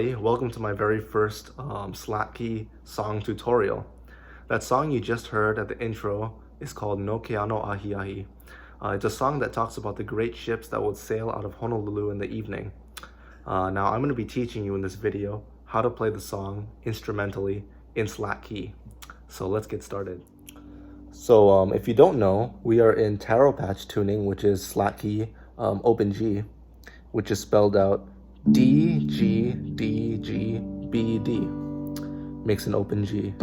everybody, welcome to my very first Slack Key song tutorial. That song you just heard at the intro is called No Ke Ano Ahiahi. It's a song that talks about the great ships that would sail out of Honolulu in the evening. Now I'm going to be teaching you in this video how to play the song instrumentally in Slack Key. So let's get started. So if you don't know, we are in Taropatch tuning, which is Slack Key open G, which is spelled out DGDGBD, makes an open G.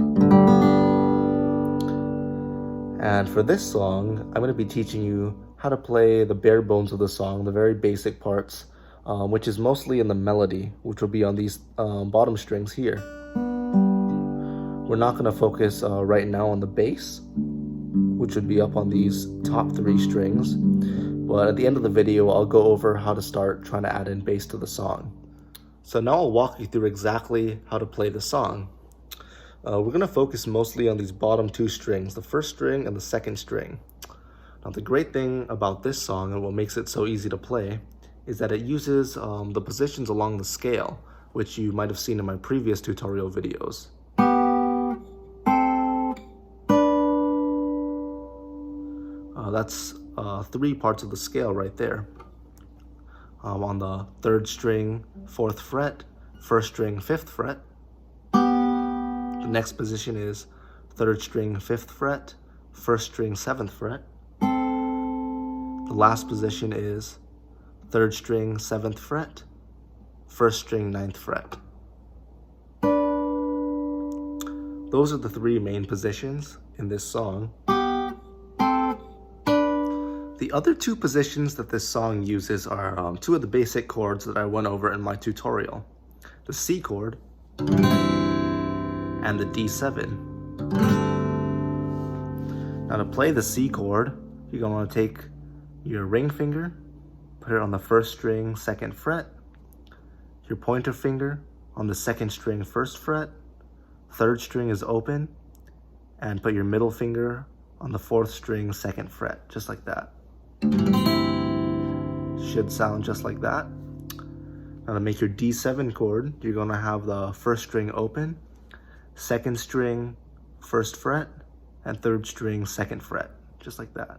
And for this song, I'm going to be teaching you how to play the bare bones of the song, the very basic parts, which is mostly in the melody, which will be on these bottom strings here. We're not going to focus right now on the bass, which would be up on these top three strings. But at the end of the video, I'll go over how to start trying to add in bass to the song. So now I'll walk you through exactly how to play the song. We're going to focus mostly on these bottom two strings, the first string and the second string. Now the great thing about this song and what makes it so easy to play is that it uses the positions along the scale, which you might have seen in my previous tutorial videos. That's three parts of the scale right there. On the third string, 4th fret, first string, 5th fret. The next position is third string, 5th fret, first string, 7th fret. The last position is third string, 7th fret, first string, 9th fret. Those are the three main positions in this song. The other two positions that this song uses are two of the basic chords that I went over in my tutorial. The C chord and the D7. Now to play the C chord, you're going to take your ring finger, put it on the first string, 2nd fret, your pointer finger on the 2nd string, 1st fret, 3rd string is open, and put your middle finger on the 4th string, 2nd fret, just like that. Should sound just like that. Now to make your D7 chord, you're going to have the first string open, 2nd string, 1st fret, and 3rd string, 2nd fret, just like that.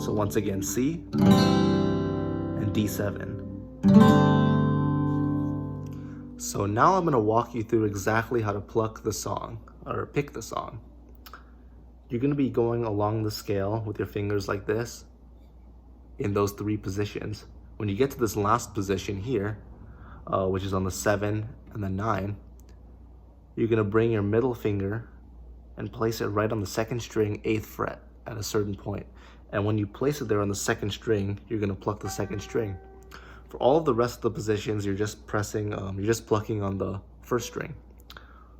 So once again, C and D7. So now I'm going to walk you through exactly how to pluck the song, or pick the song. You're going to be going along the scale with your fingers like this in those three positions. When you get to this last position here, which is on the 7 and the 9, you're going to bring your middle finger and place it right on the 2nd string, 8th fret at a certain point. And when you place it there on the 2nd string, you're going to pluck the 2nd string. For all of the rest of the positions, you're just plucking on the 1st string.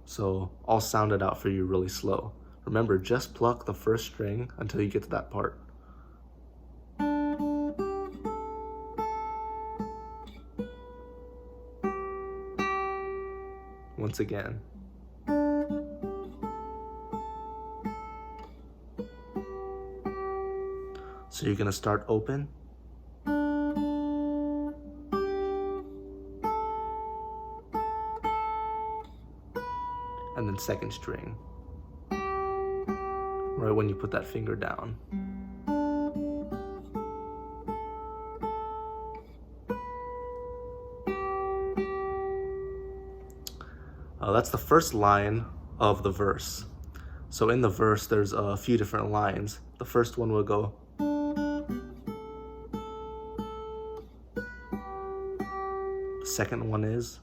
So I'll sound it out for you really slow. Remember, just pluck the 1st string until you get to that part. Once again. So you're going to start open. And then 2nd string. Right when you put that finger down. That's the first line of the verse. So in the verse, there's a few different lines. The first one will go. The second one is.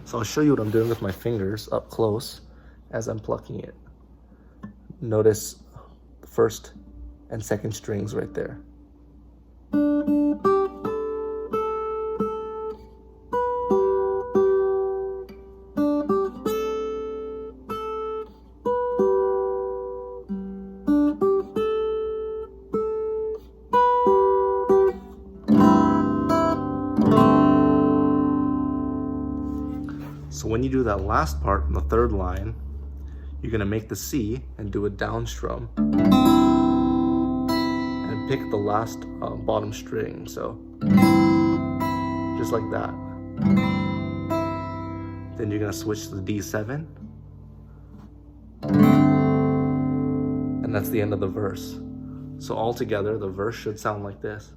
So I'll show you what I'm doing with my fingers up close as I'm plucking it. Notice the 1st and 2nd strings right there. So when you do that last part in the third line, you're going to make the C and do a down strum and pick the last bottom string, so just like that. Then you're going to switch to the D7, and that's the end of the verse. So altogether, the verse should sound like this.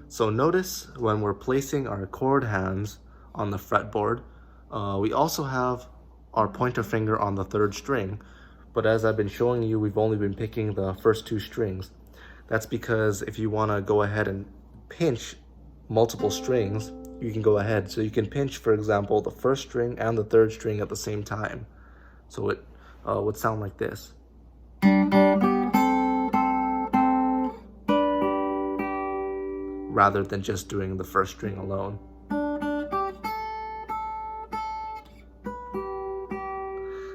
So notice when we're placing our chord hands on the fretboard, we also have our pointer finger on the third string, but as I've been showing you, we've only been picking the first two strings. That's because if you want to go ahead and pinch multiple strings, you can go ahead. So you can pinch, for example, the first string and the third string at the same time. So it would sound like this. Rather than just doing the first string alone.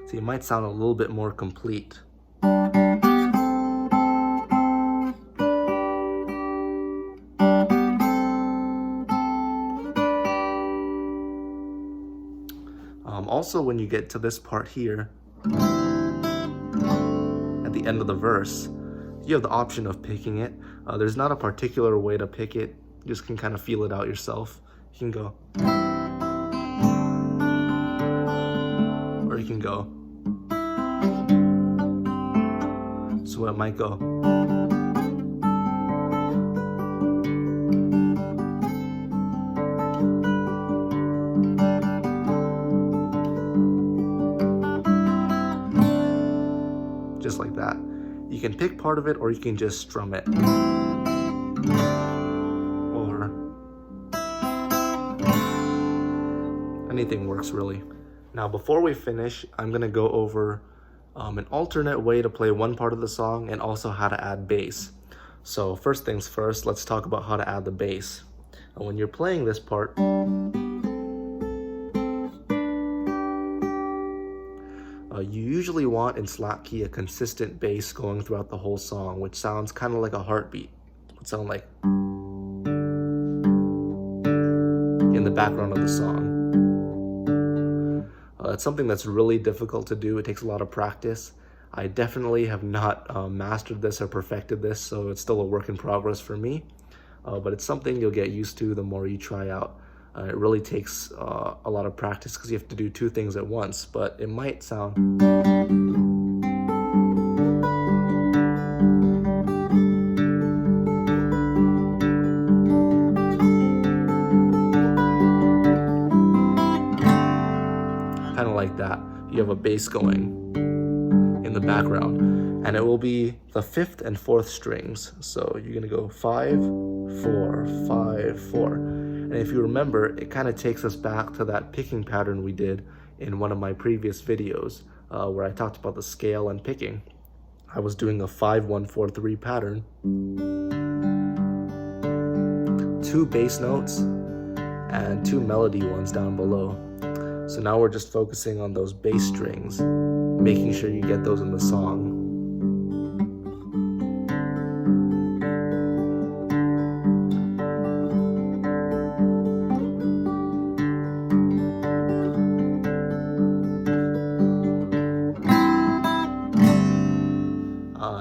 So it might sound a little bit more complete. Also, when you get to this part here, at the end of the verse, you have the option of picking it. There's not a particular way to pick it. You just can kind of feel it out yourself. You can go. Or you can go. So it might go. Just like that. You can pick part of it, or you can just strum it. Or anything works really. Now before we finish, I'm gonna go over an alternate way to play one part of the song and also how to add bass. So first things first, let's talk about how to add the bass. And when you're playing this part, you usually want in slack key a consistent bass going throughout the whole song, which sounds kind of like a heartbeat. It would sound like in the background of the song. It's something that's really difficult to do. It takes a lot of practice. I definitely have not mastered this or perfected this, so it's still a work in progress for me. But it's something you'll get used to the more you try out. It really takes a lot of practice because you have to do two things at once, but it might sound kind of like that. You have a bass going in the background, and it will be the 5th and 4th strings. So you're gonna go 5, 4, 5, 4. And if you remember, it kind of takes us back to that picking pattern we did in one of my previous videos where I talked about the scale and picking. I was doing a 5, 1, 4, 3 pattern. 2 bass notes and 2 melody ones down below. So now we're just focusing on those bass strings, making sure you get those in the song.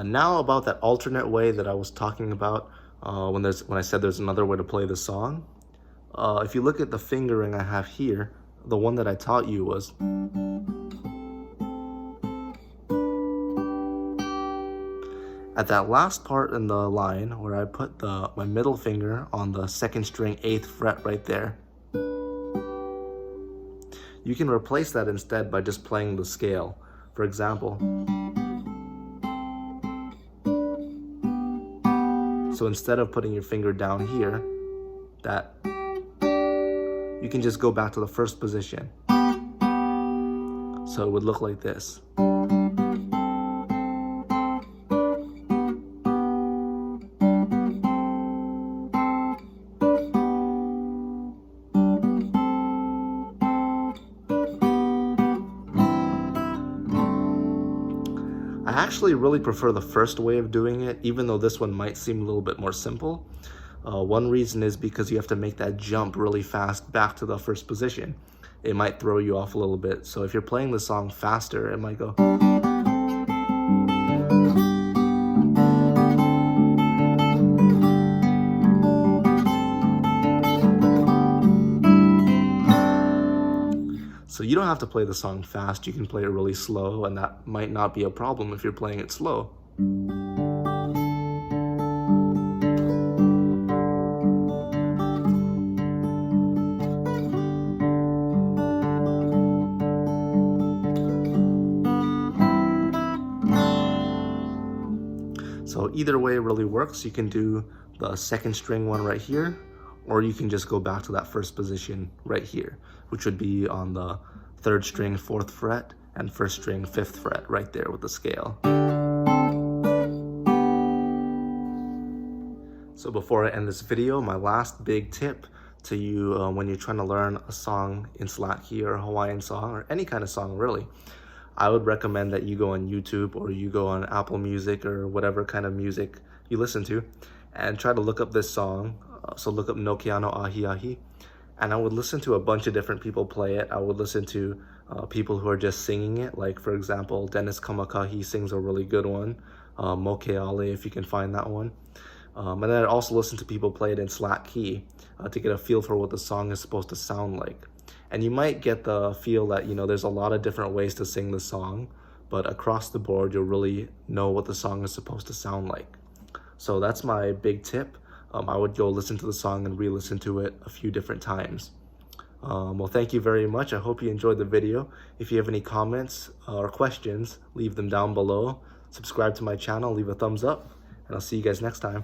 Now about that alternate way that I was talking about when I said there's another way to play the song. If you look at the fingering I have here, the one that I taught you was at that last part in the line where I put my middle finger on the 2nd string 8th fret right there. You can replace that instead by just playing the scale. For example, so instead of putting your finger down here, you can just go back to the first position. So it would look like this. actually really prefer the first way of doing it, even though this one might seem a little bit more simple. One reason is because you have to make that jump really fast back to the first position. It might throw you off a little bit. So if you're playing the song faster, it might go. So you don't have to play the song fast, you can play it really slow, and that might not be a problem if you're playing it slow. So either way really works. You can do the second string one right here, or you can just go back to that first position right here, which would be on the third string 4th fret and first string 5th fret right there with the scale. So before I end this video, my last big tip to you when you're trying to learn a song in Slacky or a Hawaiian song or any kind of song really, I would recommend that you go on YouTube or you go on Apple Music or whatever kind of music you listen to and try to look up this song. So look up No Ke Ano Ahiahi, and I would listen to a bunch of different people play it. I would listen to people who are just singing it, like for example, Dennis Kamakahi sings a really good one, Mokeale if you can find that one. And then I'd also listen to people play it in slack key to get a feel for what the song is supposed to sound like. And you might get the feel that, there's a lot of different ways to sing the song, but across the board, you'll really know what the song is supposed to sound like. So that's my big tip. I would go listen to the song and re-listen to it a few different times. Well, thank you very much. I hope you enjoyed the video. If you have any comments or questions, leave them down below. Subscribe to my channel, leave a thumbs up, and I'll see you guys next time.